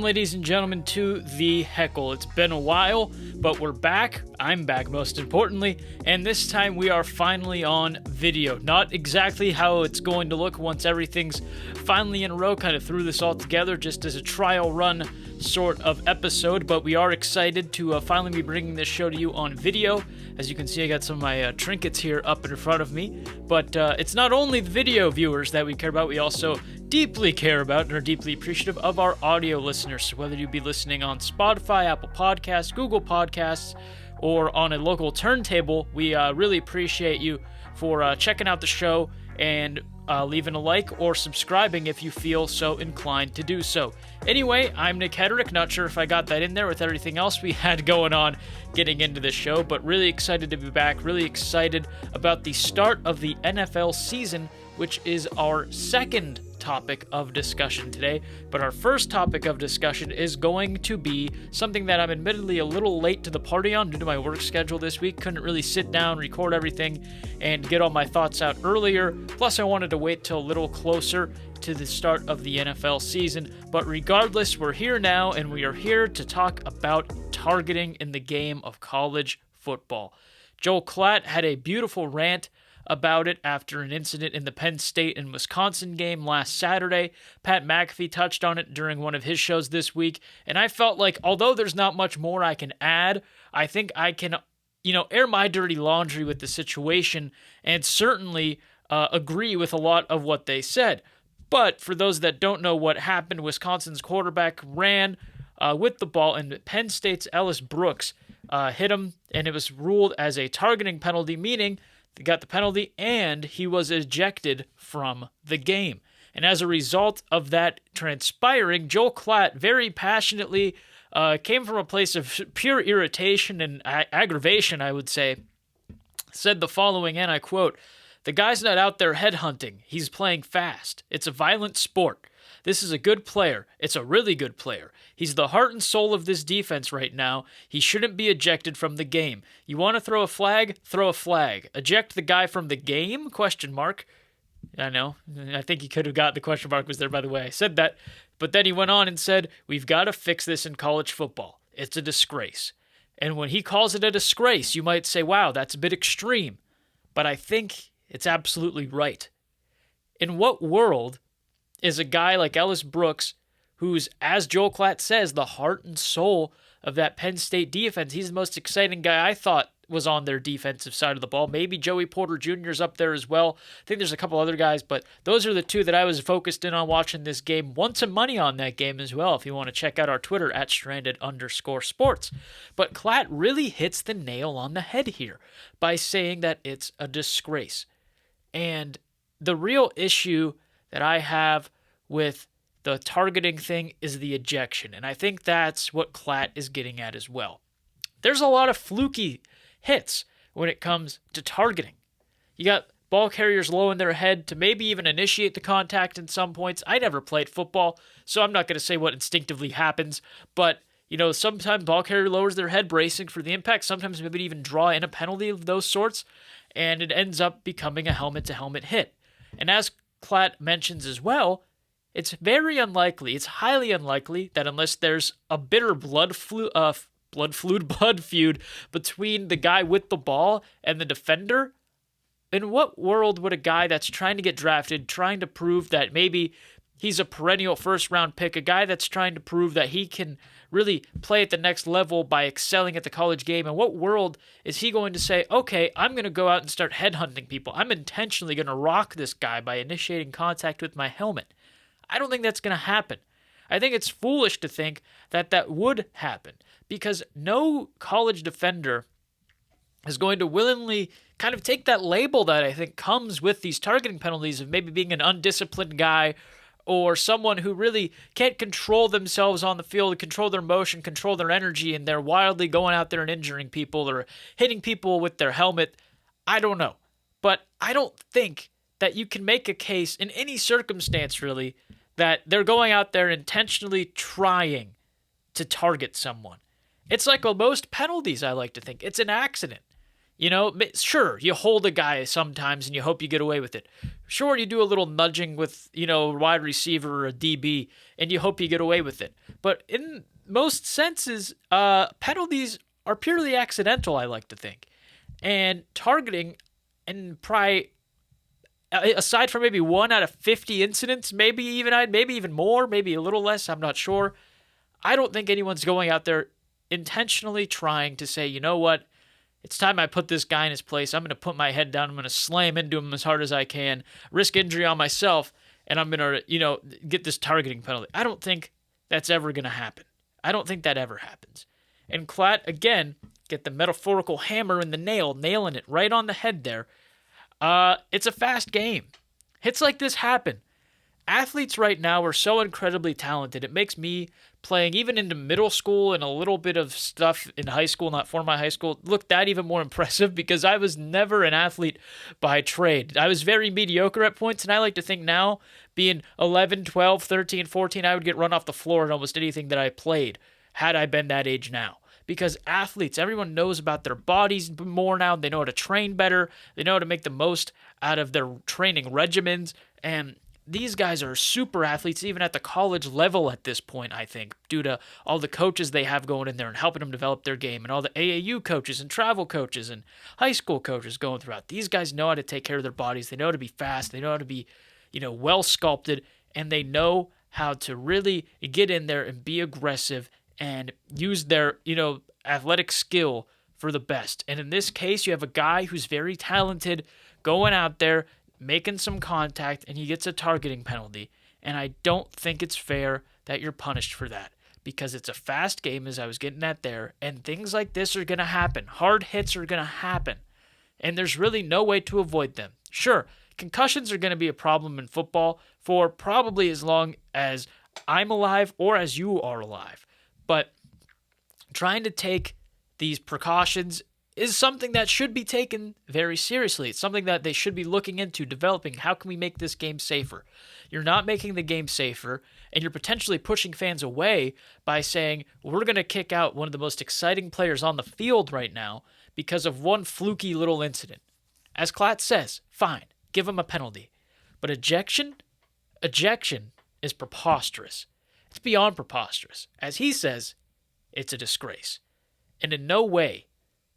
ladies and gentlemen, to the Heckle. It's been a while, but we're back. I'm back, most importantly, and this time we are finally on video. Not exactly how it's going to look once everything's finally in a row, kind of threw this all together just as a trial run sort of episode, but we are excited to finally be bringing this show to you on video. As you can see, I got some of my trinkets here up in front of me, but it's not only the video viewers that we care about, we also deeply care about and are deeply appreciative of our audio listeners. So whether you be listening on Spotify, Apple Podcasts, Google Podcasts, or on a local turntable, we really appreciate you for checking out the show and leaving a like or subscribing if you feel so inclined to do so. Anyway, I'm Nick Hedrick. Not sure if I got that in there with everything else we had going on getting into this show, but really excited to be back. Really excited about the start of the NFL season, which is our second topic of discussion today. But our first topic of discussion is going to be something that I'm admittedly a little late to the party on due to my work schedule this week. Couldn't really sit down, record everything, and get all my thoughts out earlier. Plus, I wanted to wait till a little closer to the start of the NFL season. But regardless, we're here now, and we are here to talk about targeting in the game of college football. Joel Klatt had a beautiful rant about it after an incident in the Penn State and Wisconsin game last Saturday. Pat McAfee touched on it during one of his shows this week, and I felt like although there's not much more I can add, I think I can, air my dirty laundry with the situation and certainly agree with a lot of what they said. But for those that don't know what happened, Wisconsin's quarterback ran with the ball, and Penn State's Ellis Brooks hit him, and it was ruled as a targeting penalty, meaning he got the penalty, and he was ejected from the game. And as a result of that transpiring, Joel Klatt very passionately came from a place of pure irritation and aggravation, I would say, said the following, and I quote, "The guy's not out there headhunting. He's playing fast. It's a violent sport. This is a good player. It's a really good player. He's the heart and soul of this defense right now. He shouldn't be ejected from the game. You want to throw a flag? Throw a flag. Eject the guy from the game? Question mark." I know. I think he could have got the question mark was there, by the way I said that. But then he went on and said, "We've got to fix this in college football. It's a disgrace." And when he calls it a disgrace, you might say, wow, that's a bit extreme. But I think it's absolutely right. In what world is a guy like Ellis Brooks, who's, as Joel Klatt says, the heart and soul of that Penn State defense? He's the most exciting guy I thought was on their defensive side of the ball. Maybe Joey Porter Jr. is up there as well. I think there's a couple other guys, but those are the two that I was focused in on watching this game. Won some money on that game as well, if you want to check out our Twitter at @stranded_sports. But Klatt really hits the nail on the head here by saying that it's a disgrace. And the real issue that I have with the targeting thing is the ejection. And I think that's what Klatt is getting at as well. There's a lot of fluky hits when it comes to targeting. You got ball carriers lowering their head to maybe even initiate the contact in some points. I never played football, so I'm not going to say what instinctively happens. But, sometimes ball carrier lowers their head bracing for the impact. Sometimes maybe even draw in a penalty of those sorts. And it ends up becoming a helmet-to-helmet hit. And as Klatt mentions as well, it's very unlikely, it's highly unlikely that unless there's a bitter blood feud between the guy with the ball and the defender, in what world would a guy that's trying to get drafted, trying to prove that maybe he's a perennial first-round pick, a guy that's trying to prove that he can really play at the next level by excelling at the college game, in what world is he going to say, okay, I'm going to go out and start headhunting people. I'm intentionally going to rock this guy by initiating contact with my helmet. I don't think that's going to happen. I think it's foolish to think that that would happen because no college defender is going to willingly kind of take that label that I think comes with these targeting penalties of maybe being an undisciplined guy or someone who really can't control themselves on the field, control their motion, control their energy, and they're wildly going out there and injuring people or hitting people with their helmet. I don't know. But I don't think that you can make a case in any circumstance, really, that they're going out there intentionally trying to target someone. It's like most penalties, I like to think. It's an accident. Sure, you hold a guy sometimes and you hope you get away with it. Sure, you do a little nudging with, a wide receiver or a DB and you hope you get away with it. But in most senses, penalties are purely accidental, I like to think. And targeting, and probably, aside from maybe 1 out of 50 incidents, maybe even more, maybe a little less, I'm not sure. I don't think anyone's going out there intentionally trying to say, you know what? It's time I put this guy in his place. I'm going to put my head down. I'm going to slam into him as hard as I can, risk injury on myself, and I'm going to, get this targeting penalty. I don't think that's ever going to happen. I don't think that ever happens. And Klatt, again, get the metaphorical hammer and the nail, nailing it right on the head there. It's a fast game. Hits like this happen. Athletes right now are so incredibly talented. It makes me playing even into middle school and a little bit of stuff in high school, not for my high school, look that even more impressive because I was never an athlete by trade. I was very mediocre at points, and I like to think now, being 11, 12, 13, 14, I would get run off the floor in almost anything that I played had I been that age now. Because athletes, everyone knows about their bodies more now. They know how to train better. They know how to make the most out of their training regimens. And these guys are super athletes even at the college level at this point, I think, due to all the coaches they have going in there and helping them develop their game, and all the AAU coaches and travel coaches and high school coaches going throughout. These guys know how to take care of their bodies. They know how to be fast. They know how to be, well sculpted, and they know how to really get in there and be aggressive and use their, athletic skill for the best. And in this case, you have a guy who's very talented going out there, making some contact, and he gets a targeting penalty. And I don't think it's fair that you're punished for that because it's a fast game, as I was getting at there, and things like this are going to happen. Hard hits are going to happen, and there's really no way to avoid them. Sure, concussions are going to be a problem in football for probably as long as I'm alive or as you are alive. But trying to take these precautions is something that should be taken very seriously. It's something that they should be looking into, developing. How can we make this game safer? You're not making the game safer, and you're potentially pushing fans away by saying, we're going to kick out one of the most exciting players on the field right now because of one fluky little incident. As Klatt says, fine, give him a penalty. But ejection is preposterous. It's beyond preposterous. As he says, it's a disgrace. And in no way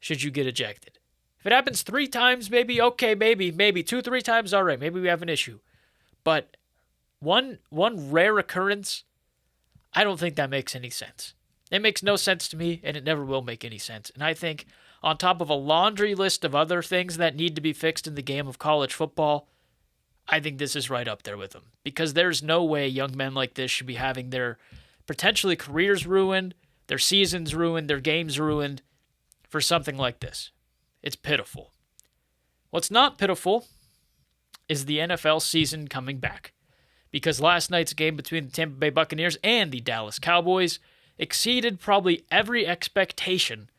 should you get ejected. If it happens 3 times, maybe, okay, maybe 2, 3 times, all right, maybe we have an issue. But one rare occurrence, I don't think that makes any sense. It makes no sense to me, and it never will make any sense. And I think on top of a laundry list of other things that need to be fixed in the game of college football, I think this is right up there with them. Because there's no way young men like this should be having their potentially careers ruined, their seasons ruined, their games ruined for something like this. It's pitiful. What's not pitiful is the NFL season coming back. Because last night's game between the Tampa Bay Buccaneers and the Dallas Cowboys exceeded probably every expectation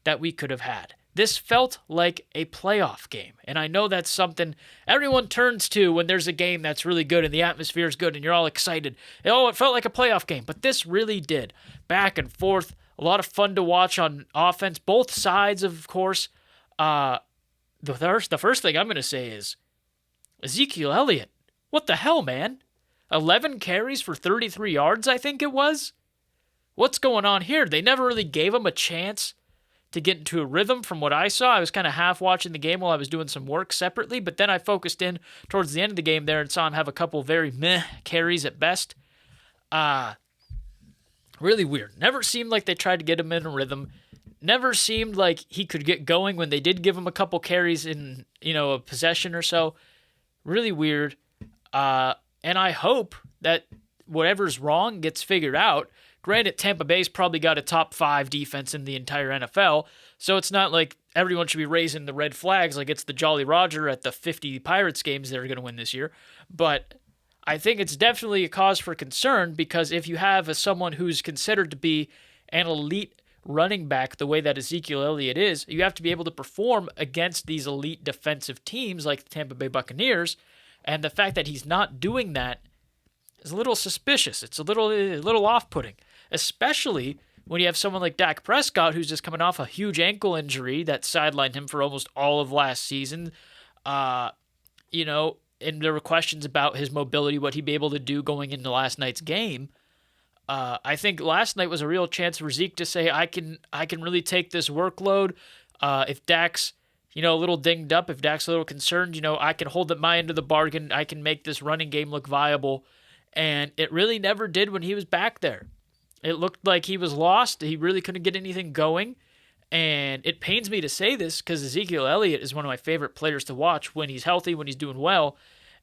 that we could have had. This felt like a playoff game, and I know that's something everyone turns to when there's a game that's really good and the atmosphere is good and you're all excited. Oh, it felt like a playoff game, but this really did. Back and forth, a lot of fun to watch on offense, both sides, of course. The first thing I'm going to say is Ezekiel Elliott. What the hell, man? 11 carries for 33 yards, I think it was? What's going on here? They never really gave him a chance to get into a rhythm from what I saw. I was kind of half watching the game while I was doing some work separately, but then I focused in towards the end of the game there and saw him have a couple very meh carries at best. Really weird. Never seemed like they tried to get him in a rhythm. Never seemed like he could get going when they did give him a couple carries in, a possession or so. Really weird. And I hope that whatever's wrong gets figured out. Granted, Tampa Bay's probably got a top 5 defense in the entire NFL, so it's not like everyone should be raising the red flags like it's the Jolly Roger at the 50 Pirates games they're going to win this year. But I think it's definitely a cause for concern because if you have someone who's considered to be an elite running back the way that Ezekiel Elliott is, you have to be able to perform against these elite defensive teams like the Tampa Bay Buccaneers, and the fact that he's not doing that is a little suspicious. It's a little off-putting, especially when you have someone like Dak Prescott, who's just coming off a huge ankle injury that sidelined him for almost all of last season, and there were questions about his mobility, what he'd be able to do going into last night's game. I think last night was a real chance for Zeke to say, I can really take this workload. If Dak's, a little dinged up, if Dak's a little concerned, I can hold up my end of the bargain. I can make this running game look viable. And it really never did when he was back there. It looked like he was lost. He really couldn't get anything going. And it pains me to say this because Ezekiel Elliott is one of my favorite players to watch when he's healthy, when he's doing well.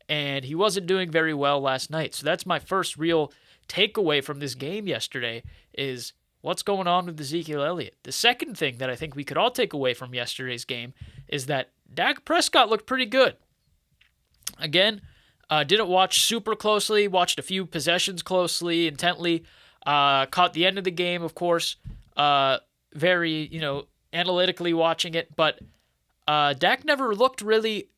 And he wasn't doing very well last night. So that's my first real takeaway from this game yesterday is what's going on with Ezekiel Elliott. The second thing that I think we could all take away from yesterday's game is that Dak Prescott looked pretty good. Again, didn't watch super closely, watched a few possessions closely, intently, caught the end of the game, of course, very, analytically watching it, but Dak never looked really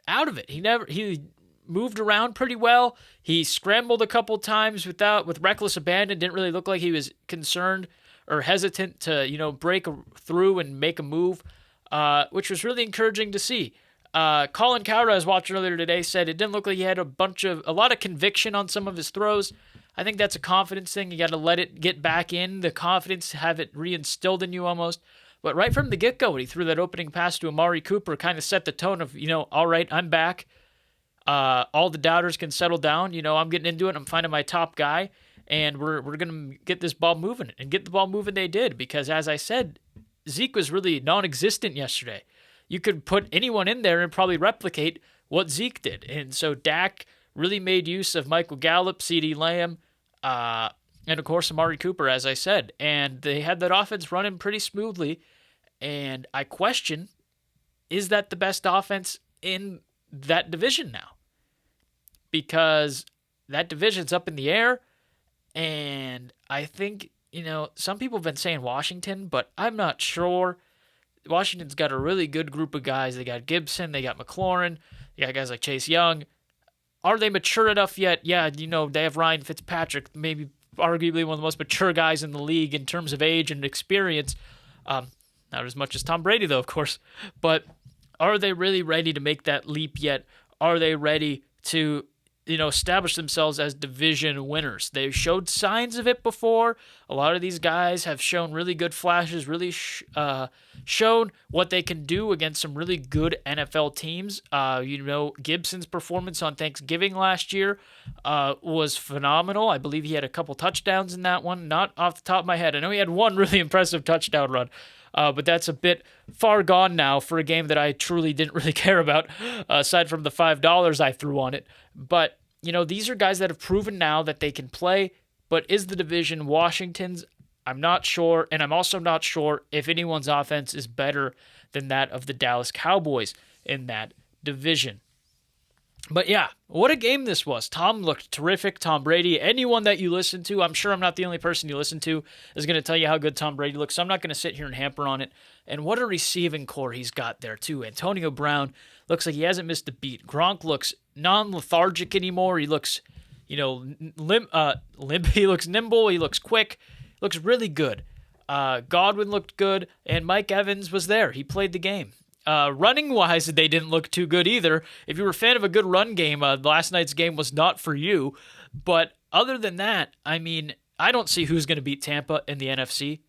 out of it. He moved around pretty well. He scrambled a couple times with reckless abandon. Didn't really look like he was concerned or hesitant to, break through and make a move, which was really encouraging to see. Colin Cowder, I was watching earlier today, said it didn't look like he had a lot of conviction on some of his throws. I think that's a confidence thing. You got to let it get back in, the confidence, have it reinstilled in you almost. But right from the get-go, when he threw that opening pass to Amari Cooper, kind of set the tone of, all right, I'm back. All the doubters can settle down. I'm getting into it. I'm finding my top guy, and we're going to get this ball moving. And get the ball moving they did, because as I said, Zeke was really non-existent yesterday. You could put anyone in there and probably replicate what Zeke did. And so Dak really made use of Michael Gallup, CeeDee Lamb, and of course Amari Cooper, as I said. And they had that offense running pretty smoothly. And I question, is that the best offense in that division now? Because that division's up in the air. And I think, some people have been saying Washington, but I'm not sure. Washington's got a really good group of guys. They got Gibson, they got McLaurin, they got guys like Chase Young. Are they mature enough yet? Yeah, they have Ryan Fitzpatrick, maybe arguably one of the most mature guys in the league in terms of age and experience. Not as much as Tom Brady, though, of course. But are they really ready to make that leap yet? Are they ready to, establish themselves as division winners? They've showed signs of it before. A lot of these guys have shown really good flashes, really shown what they can do against some really good NFL teams. Gibson's performance on Thanksgiving last year was phenomenal. I believe he had a couple touchdowns in that one. Not off the top of my head. I know he had one really impressive touchdown run. But that's a bit far gone now for a game that I truly didn't really care about, aside from the $5 I threw on it. But, these are guys that have proven now that they can play. But is the division Washington's? I'm not sure. And I'm also not sure if anyone's offense is better than that of the Dallas Cowboys in that division. But yeah, what a game this was. Tom looked terrific. Tom Brady, anyone that you listen to, I'm sure I'm not the only person you listen to, is going to tell you how good Tom Brady looks, so I'm not going to sit here and hamper on it. And what a receiving core he's got there, too. Antonio Brown looks like he hasn't missed a beat. Gronk looks non-lethargic anymore. He looks, limp. He looks nimble. He looks quick. Looks really good. Godwin looked good, and Mike Evans was there. He played the game. Running-wise, they didn't look too good either. If you were a fan of a good run game, last night's game was not for you. But other than that, I don't see who's going to beat Tampa in the NFC.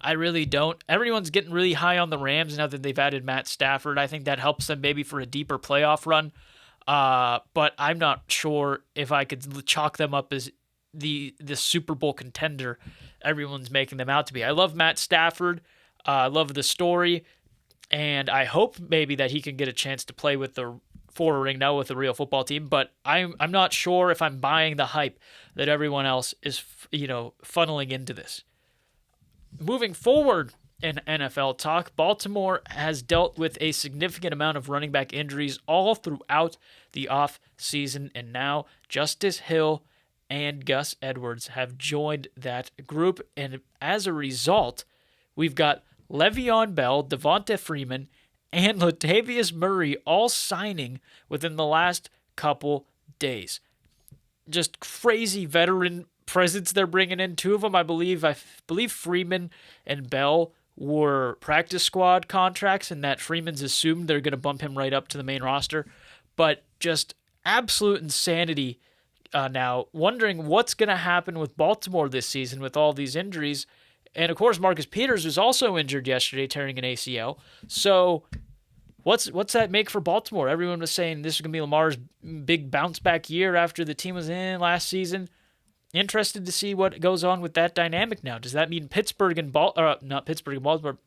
I really don't. Everyone's getting really high on the Rams now that they've added Matt Stafford. I think that helps them maybe for a deeper playoff run. But I'm not sure if I could chalk them up as the Super Bowl contender everyone's making them out to be. I love Matt Stafford. I love the story. And I hope maybe that he can get a chance to play with the forward ring now with the real football team. But I'm not sure if I'm buying the hype that everyone else is, funneling into this. Moving forward in NFL talk, Baltimore has dealt with a significant amount of running back injuries all throughout the off season, and now Justice Hill and Gus Edwards have joined that group. And as a result, we've got Le'Veon Bell, Devonta Freeman, and Latavius Murray all signing within the last couple days. Just crazy veteran presence they're bringing in. Two of them, I believe Freeman and Bell were practice squad contracts, and that Freeman's assumed they're going to bump him right up to the main roster. But just absolute insanity now. Wondering what's going to happen with Baltimore this season with all these injuries. And, of course, Marcus Peters was also injured yesterday, tearing an ACL. So what's that make for Baltimore? Everyone was saying this is going to be Lamar's big bounce-back year after the team was in last season. Interested to see what goes on with that dynamic now. Does that mean Pittsburgh and Baltimore?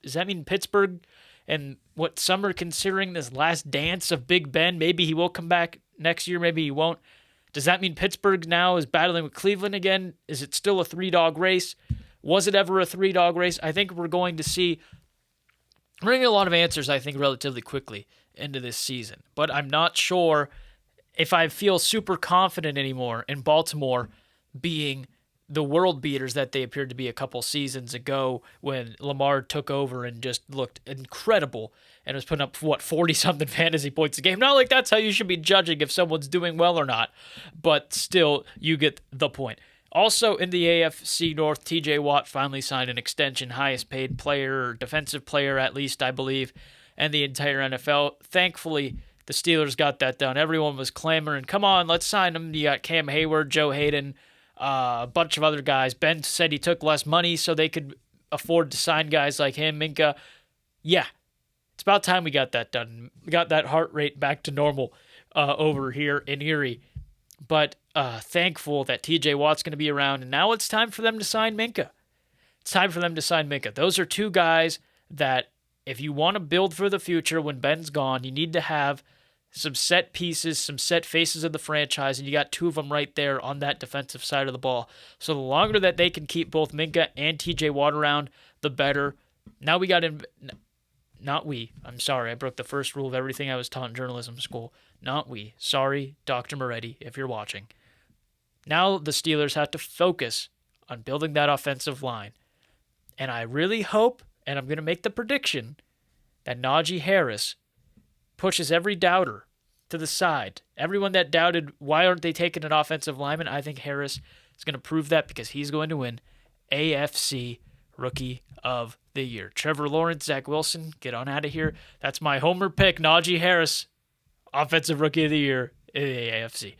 Does that mean Pittsburgh and what some are considering this last dance of Big Ben? Maybe he will come back next year. Maybe he won't. Does that mean Pittsburgh now is battling with Cleveland again? Is it still a 3-dog race? Was it ever a 3-dog race? I think we're going to see a lot of answers, I think, relatively quickly into this season. But I'm not sure if I feel super confident anymore in Baltimore being the world beaters that they appeared to be a couple seasons ago when Lamar took over and just looked incredible and was putting up, 40-something fantasy points a game. Not like that's how you should be judging if someone's doing well or not, but still, you get the point. Also in the AFC North, TJ Watt finally signed an extension, highest paid player, defensive player at least, I believe, and the entire NFL. Thankfully, the Steelers got that done. Everyone was clamoring, come on, let's sign him. You got Cam Hayward, Joe Hayden, a bunch of other guys. Ben said he took less money so they could afford to sign guys like him, Minka. Yeah, it's about time we got that done. We got that heart rate back to normal over here in Erie. But thankful that TJ Watt's going to be around, and now it's time for them to sign Minka. Those are two guys that if you want to build for the future when Ben's gone, you need to have some set pieces, some set faces of the franchise, and you got two of them right there on that defensive side of the ball. So the longer that they can keep both Minka and TJ Watt around, the better. Now we got I'm sorry, I broke the first rule of everything I was taught in journalism school. Not we. Sorry, Dr. Moretti, if you're watching. Now the Steelers have to focus on building that offensive line. And I really hope, and I'm going to make the prediction, that Najee Harris pushes every doubter to the side. Everyone that doubted, why aren't they taking an offensive lineman? I think Harris is going to prove that because he's going to win AFC Rookie of the Year. Trevor Lawrence, Zach Wilson, get on out of here. That's my homer pick, Najee Harris, Offensive Rookie of the Year in the AFC.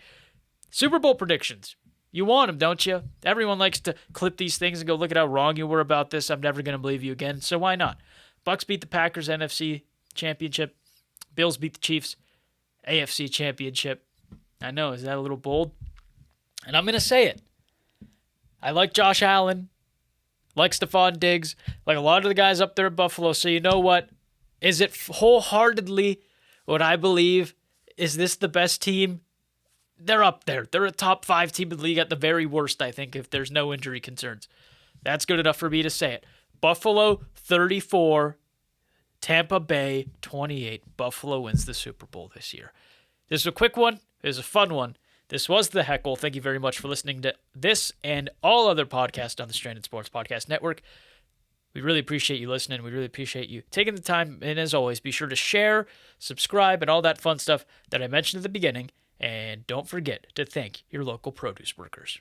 Super Bowl predictions. You want them, don't you? Everyone likes to clip these things and go, look at how wrong you were about this. I'm never going to believe you again. So why not? Bucks beat the Packers, NFC Championship. Bills beat the Chiefs, AFC Championship. I know, is that a little bold? And I'm going to say it. I like Josh Allen, like Stephon Diggs, like a lot of the guys up there at Buffalo. So you know what? Is it wholeheartedly what I believe? Is this the best team? They're up there. They're a top 5 team in the league at the very worst, I think, if there's no injury concerns. That's good enough for me to say it. Buffalo 34, Tampa Bay 28. Buffalo wins the Super Bowl this year. This is a quick one. It was a fun one. This was the Heckle. Thank you very much for listening to this and all other podcasts on the Stranded Sports Podcast Network. We really appreciate you listening. We really appreciate you taking the time. And as always, be sure to share, subscribe, and all that fun stuff that I mentioned at the beginning. And don't forget to thank your local produce workers.